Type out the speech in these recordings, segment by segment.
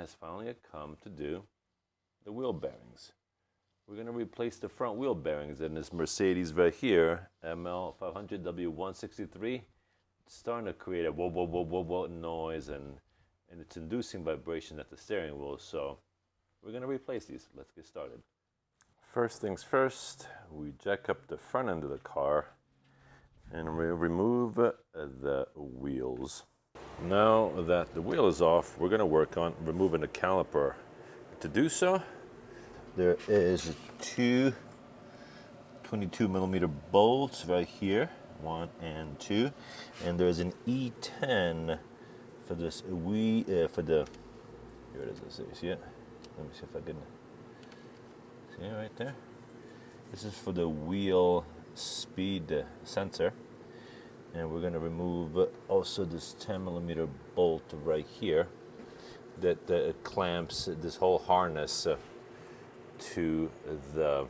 has finally come to do the wheel bearings. We're going to replace the front wheel bearings in this Mercedes right here, ML500 W163. It's starting to create a whoa, whoa, whoa, whoa, whoa noise, and it's inducing vibration at the steering wheel. So we're going to replace these. Let's get started. First things first, we jack up the front end of the car and we remove the wheels. Now that the wheel is off, we're going to work on removing the caliper. To do so, there is two 22mm bolts right here, 1 and 2, and there's an E10 for this for the, here it is, see it? Let me see if I can see it right there. This is for the wheel speed sensor, and we're going to remove also this 10mm bolt right here that clamps this whole harness to the, I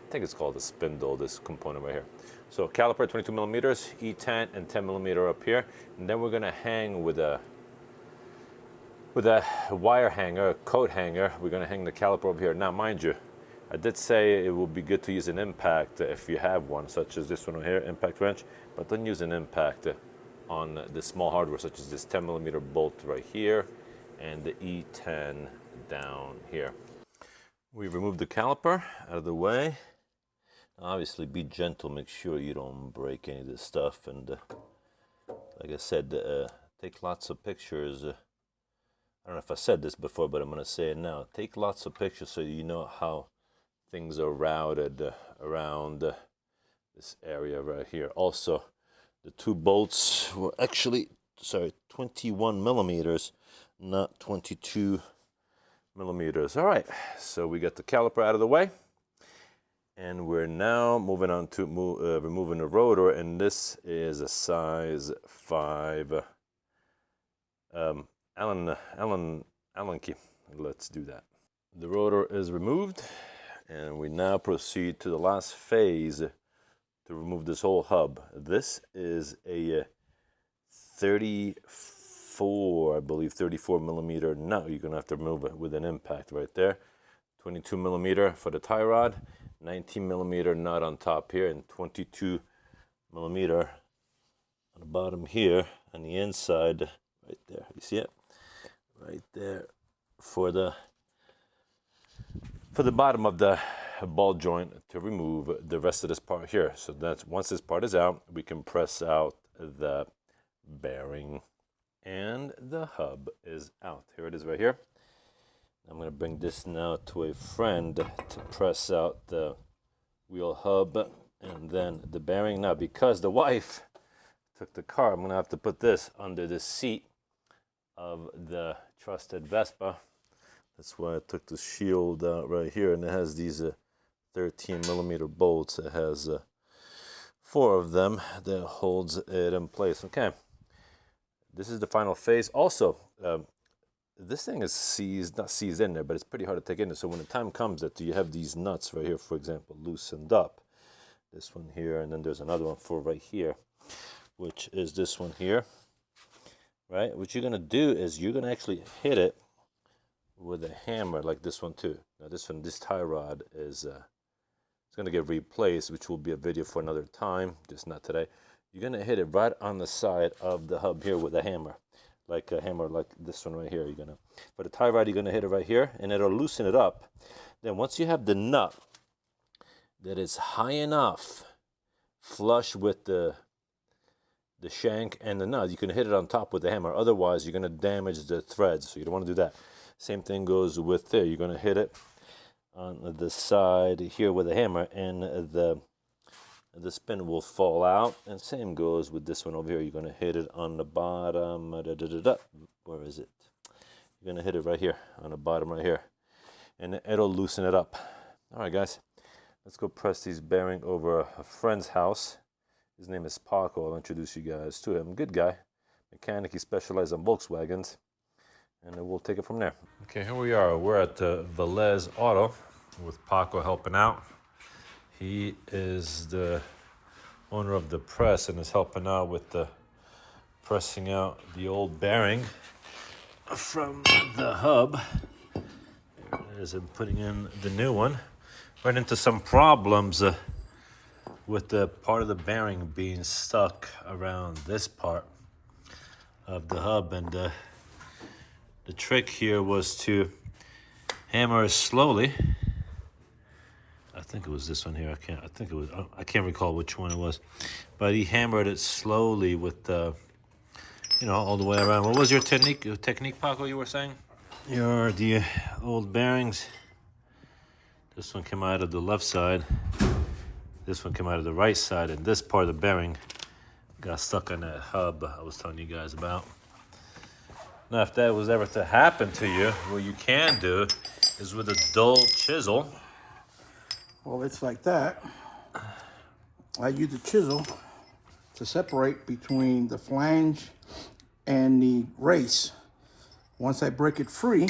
think it's called the spindle, this component right here. So caliper 22mm, E10 and 10mm up here, and then we're going to hang with a wire hanger, a coat hanger. We're going to hang the caliper over here. Now mind you, I did say it would be good to use an impact if you have one, such as this one right here, impact wrench, but don't use an impact on the small hardware, such as this 10mm bolt right here and the E10 down here. We've removed the caliper out of the way. Obviously, be gentle, make sure you don't break any of this stuff, and like I said, take lots of pictures. I don't know if I said this before, but I'm going to say it now. Take lots of pictures so you know how things are routed around this area right here. Also, the two bolts were actually, 21mm, not 22mm. All right, so we got the caliper out of the way, and we're now moving on to removing the rotor, and this is a size 5 Allen key. Let's do that. The rotor is removed, and we now proceed to the last phase to remove this whole hub. This is a 34 millimeter nut. You're gonna have to remove it with an impact right there. 22mm for the tie rod, 19mm nut on top here, and 22mm on the bottom here on the inside right there. You see it? Right there for the bottom of the ball joint to remove the rest of this part here. So that's, once this part is out, we can press out the bearing, and the hub is out. Here it is right here. I'm going to bring this now to a friend to press out the wheel hub and then the bearing. Now, because the wife took the car, I'm going to have to put this under the seat of the trusted Vespa. That's why I took the shield out right here, and it has these 13mm bolts. It has 4 of them that holds it in place. Okay, this is the final phase. Also, this thing is not seized in there, but it's pretty hard to take in there. So when the time comes that you have these nuts right here, for example, loosened up, this one here, and then there's another one for right here, which is this one here, right? What you're going to do is you're going to actually hit it with a hammer like this one too. Now this tie rod is it's going to get replaced, which will be a video for another time, just not today. You're going to hit it right on the side of the hub here with a hammer, like this one right here. You're gonna, for the tie rod, you're going to hit it right here, and it'll loosen it up. Then once you have the nut that is high enough, flush with the shank and the nut, you can hit it on top with the hammer. Otherwise, you're going to damage the threads, so you don't want to do that. Same thing goes with there. You're going to hit it on the side here with a hammer, and the spin will fall out. And same goes with this one over here. You're going to hit it on the bottom. Where is it? You're going to hit it right here on the bottom right here, and it'll loosen it up. All right, guys, let's go press these bearing over a friend's house. His name is Paco. I'll introduce you guys to him. Good guy, mechanic. He specializes on Volkswagens, and we'll take it from there. Okay, here we are. We're at Velez Auto with Paco helping out. He is the owner of the press and is helping out with the pressing out the old bearing from the hub. There it is. I'm putting in the new one. Ran into some problems with the part of the bearing being stuck around this part of the hub, and the trick here was to hammer slowly. I think it was this one here. I can't recall which one it was, but he hammered it slowly with the, all the way around. What was your technique, Paco? You were saying the old bearings. This one came out of the left side. This one came out of the right side, and this part of the bearing got stuck on that hub I was telling you guys about. Now, if that was ever to happen to you, what you can do is with a dull chisel. Well, it's like that. I use a chisel to separate between the flange and the race. Once I break it free,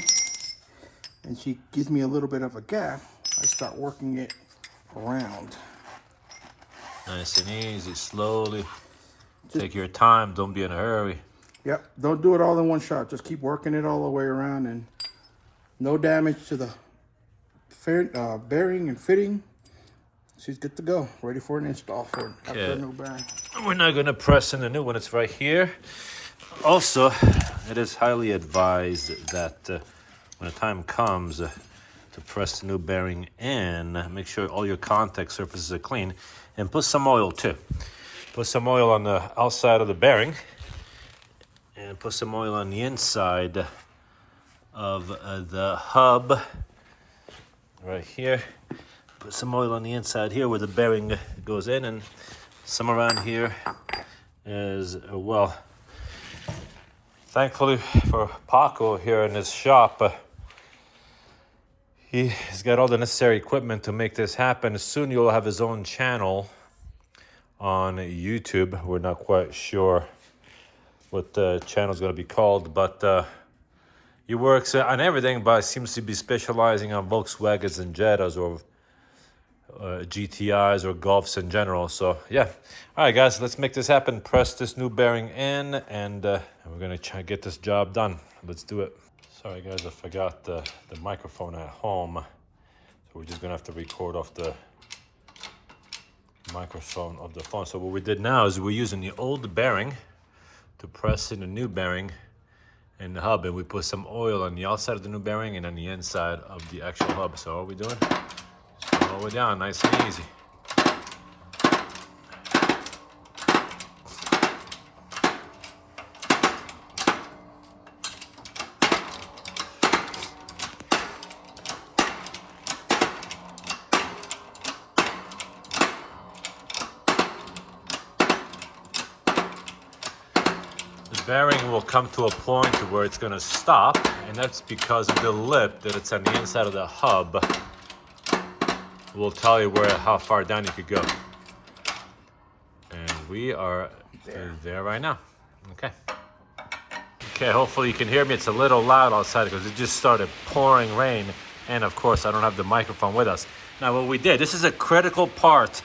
and she gives me a little bit of a gap, I start working it around. Nice and easy, slowly. Take your time, don't be in a hurry. Yep, don't do it all in one shot. Just keep working it all the way around, and no damage to the bearing and fitting. She's good to go, ready for an install after a new bearing. We're not going to press in the new one, it's right here. Also, it is highly advised that when the time comes to press the new bearing in, make sure all your contact surfaces are clean, and put some oil too. Put some oil on the outside of the bearing, and put some oil on the inside of the hub right here. Put some oil on the inside here where the bearing goes in, and some around here as well. Thankfully for Paco here in his shop, he's got all the necessary equipment to make this happen. Soon you'll have his own channel on YouTube. We're not quite sure what the channel is going to be called, but he works on everything, but seems to be specializing on Volkswagens and Jettas, or GTIs or Golfs in general. So yeah, all right guys, let's make this happen. Press this new bearing in, and we're gonna try to get this job done. Let's do it. Sorry guys, I forgot the microphone at home, so we're just gonna have to record off the microphone of the phone. So what we did now is we're using the old bearing to press in the new bearing in the hub, and we put some oil on the outside of the new bearing and on the inside of the actual hub. So what are we doing? All the way down, nice and easy. The bearing will come to a point where it's going to stop, and that's because of the lip that it's on the inside of the hub. Will tell you how far down you could go. And we are there right now. Okay, hopefully you can hear me. It's a little loud outside because it just started pouring rain. And of course, I don't have the microphone with us. Now what we did, this is a critical part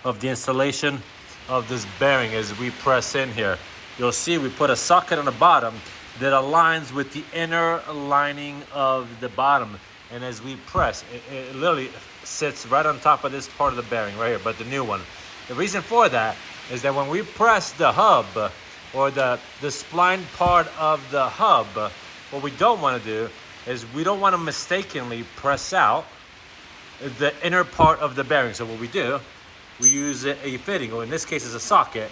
of the installation of this bearing as we press in here. You'll see we put a socket on the bottom that aligns with the inner lining of the bottom. And as we press, it literally sits right on top of this part of the bearing right here, but the new one. The reason for that is that when we press the hub, or the spline part of the hub, what we don't want to do is we don't want to mistakenly press out the inner part of the bearing. So what we do, we use a fitting, or in this case is a socket,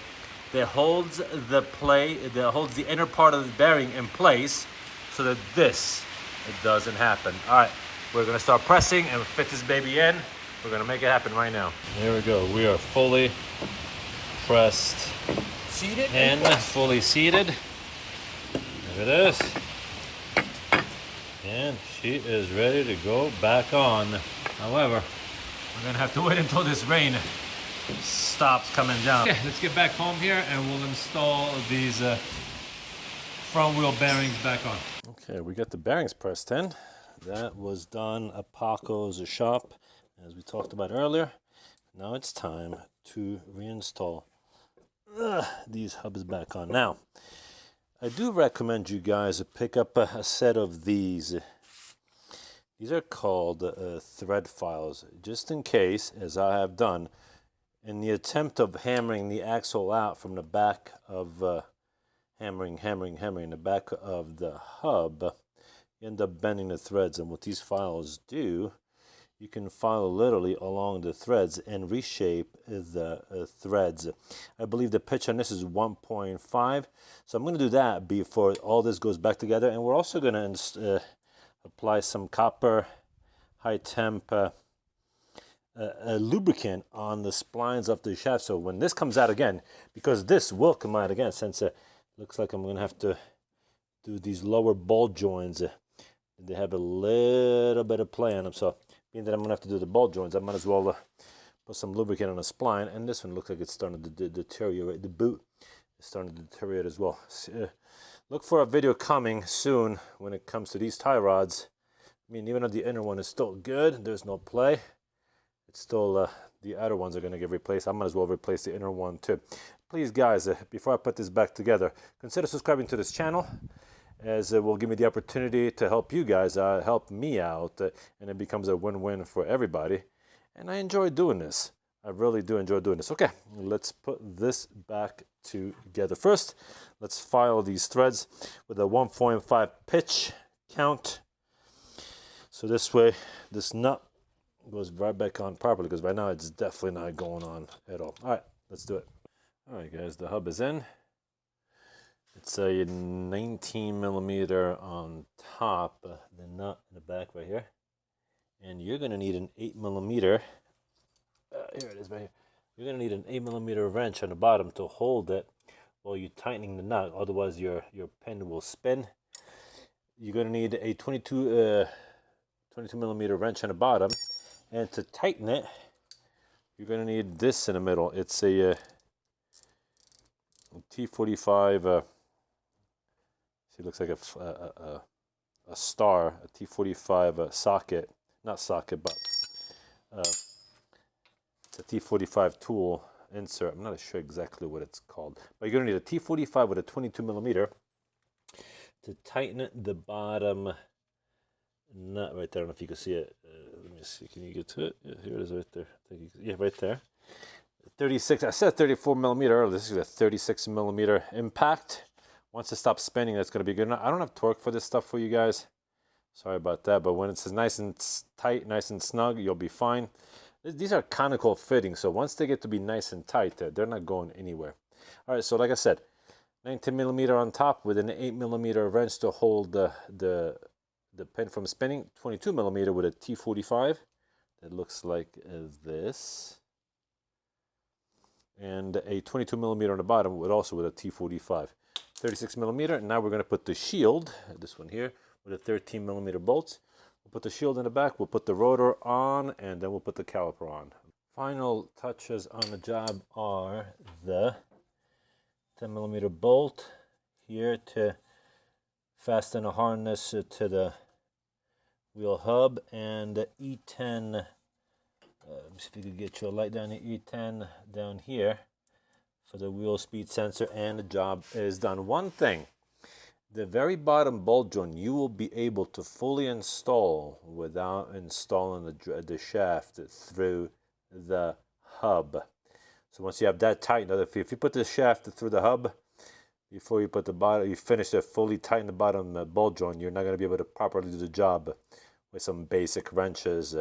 that holds the inner part of the bearing in place so that it doesn't happen. All right. We're gonna start pressing and fit this baby in. We're gonna make it happen right now. There we go. We are fully pressed and fully seated. Look at this. And she is ready to go back on. However, we're gonna have to wait until this rain stops coming down. Okay, let's get back home here and we'll install these front wheel bearings back on. Okay, we got the bearings pressed in. That was done at Paco's shop, as we talked about earlier. Now it's time to reinstall these hubs back on. Now, I do recommend you guys pick up a set of these. These are called thread files, just in case, as I have done, in the attempt of hammering the axle out from the back of, hammering the back of the hub, you end up bending the threads. And what these files do, you can file literally along the threads and reshape the threads. I believe the pitch on this is 1.5, so I'm going to do that before all this goes back together. And we're also going to apply some copper high temp lubricant on the splines of the shaft. So when this comes out again, because this will come out again, since it looks like I'm going to have to do these lower ball joints. They have a little bit of play on them, so being that I'm going to have to do the ball joints, I might as well put some lubricant on the spline. And this one looks like it's starting to deteriorate. The boot is starting to deteriorate as well. So, look for a video coming soon when it comes to these tie rods. I mean, even though the inner one is still good, there's no play. It's still, the outer ones are going to get replaced. I might as well replace the inner one too. Please, guys, before I put this back together, consider subscribing to this channel, as it will give me the opportunity to help you guys help me out, and it becomes a win-win for everybody. And I enjoy doing this. I really do enjoy doing this. Okay, let's put this back together. First, let's file these threads with a 1.5 pitch count. So this way, this nut goes right back on properly, because right now it's definitely not going on at all. All right, let's do it. All right, guys, the hub is in. It's a 19 millimeter on top, the nut in the back right here. And you're going to need an 8 millimeter. Here it is right here. You're going to need an 8 millimeter wrench on the bottom to hold it while you're tightening the nut. Otherwise, your pen will spin. You're going to need a 22 millimeter wrench on the bottom. And to tighten it, you're going to need this in the middle. It's a T45. See, it looks like a star, a T45 socket. Not socket, but it's a T45 tool insert. I'm not sure exactly what it's called. But you're going to need a T45 with a 22 millimeter to tighten the bottom nut right there. I don't know if you can see it. Let me see. Can you get to it? Yeah, here it is right there. Yeah, right there. 36. I said 34 millimeter earlier. This is a 36 millimeter impact. Once it stops spinning, that's going to be good enough. I don't have torque for this stuff for you guys. Sorry about that. But when it's nice and tight, nice and snug, you'll be fine. These are conical fittings, so once they get to be nice and tight, they're not going anywhere. All right, so like I said, 19 millimeter on top with an 8 millimeter wrench to hold the pen from spinning. 22 millimeter with a T45 that looks like this, and a 22 millimeter on the bottom with also with a T45. 36 millimeter. And now we're going to put the shield, this one here, with a 13 millimeter bolts. We'll put the shield in the back, we'll put the rotor on, and then we'll put the caliper on. Final touches on the job are the 10 millimeter bolt here to fasten a harness to the wheel hub, and the E10, let me see if we can get you a light down the E10 down here for the wheel speed sensor, and the job is done. One thing, the very bottom bolt joint you will be able to fully install without installing the shaft through the hub. So once you have that tightened, if you put the shaft through the hub before you put the bottom, you finish to fully tighten the bottom bolt joint, you're not going to be able to properly do the job with some basic wrenches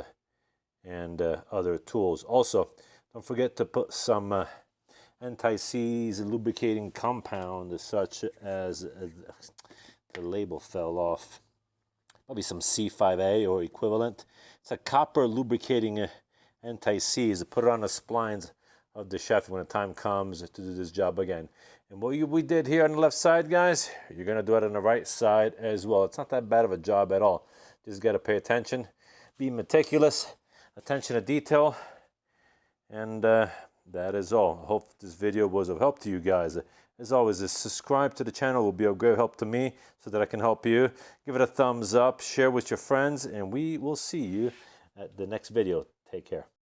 and other tools. Also, don't forget to put some anti-seize lubricating compound, such as the label fell off. Probably some C5A or equivalent. It's a copper lubricating anti-seize. Put it on the splines of the shaft when the time comes to do this job again. And what we did here on the left side, guys, you're going to do it on the right side as well. It's not that bad of a job at all. Just got to pay attention, be meticulous, attention to detail, and that is all. I hope this video was of help to you guys. As always, subscribe to the channel will be of great help to me so that I can help you. Give it a thumbs up, share with your friends, and we will see you at the next video. Take care.